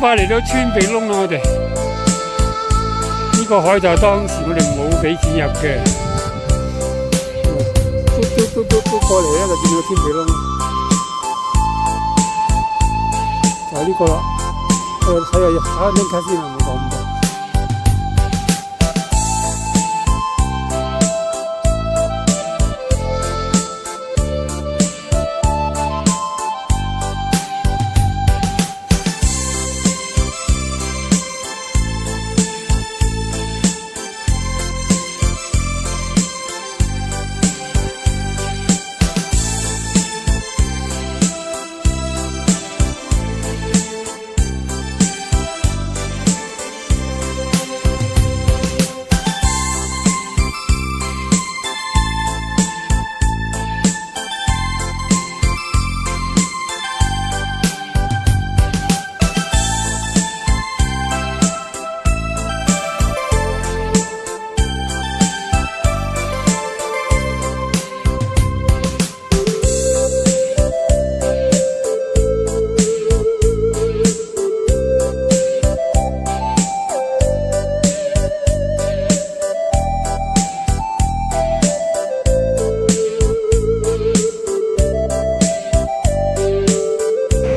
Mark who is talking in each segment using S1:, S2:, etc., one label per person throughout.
S1: 快嚟到穿鼻窿啦！我哋呢個海就係當時我哋冇俾錢入嘅，都過嚟咧就見到穿鼻窿，就係呢個啦。睇下打張卡先啊，冇講咁多。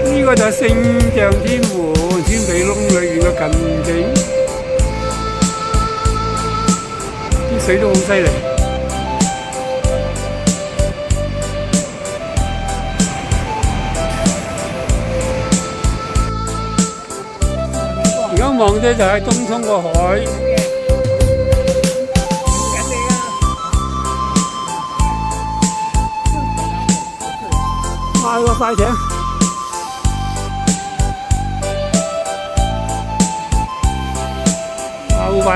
S1: 呢個就係聖象天湖穿鼻窿裏面嘅近景，啲水都好犀利。而家望嘅就係東涌個海。快個快艇！好快！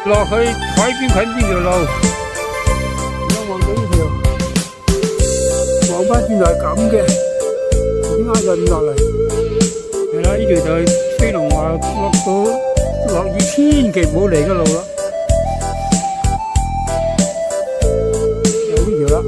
S1: 落去海邊近邊條路，而家望到呢條，望翻轉頭係咁嘅，點解就唔落嚟？係啦，呢條就係飛龍話落雨千祈唔好嚟嘅路啦，就呢條啦。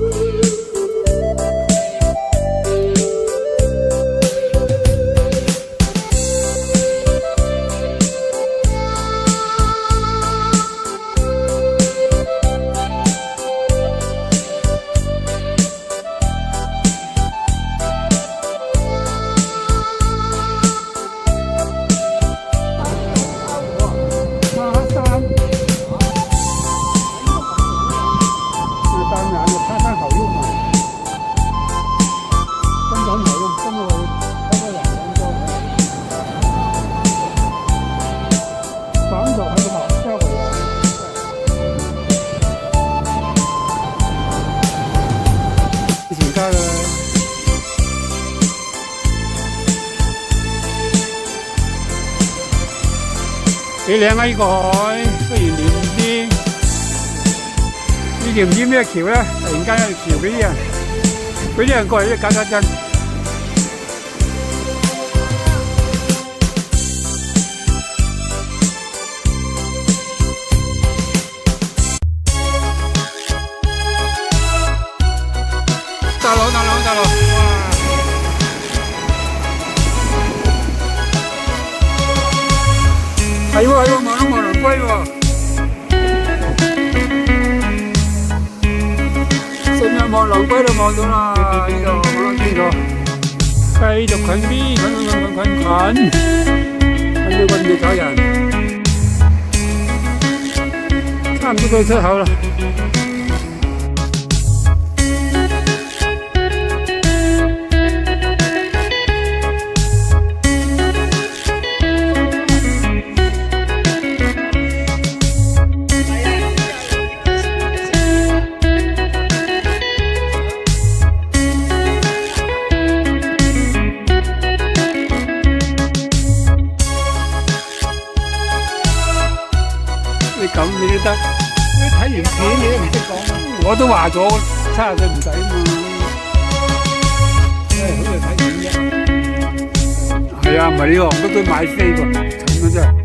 S1: 幾靚啊！呢個海雖然連啲呢條唔知咩橋咧，突然間有條橋俾啲人過嚟都搞搞震。大佬，哇！係喎，望到望龍龜喎，成日望龍龜都望到啦，呢度望到呢度，繼續近啲，近住走人，差唔多到出口啦。咁你都得，你睇完片你都唔識講，我都話咗70歲唔使嘛，好似睇片啫。係啊，唔係呢個，我都買飛喎，蠢啊真係。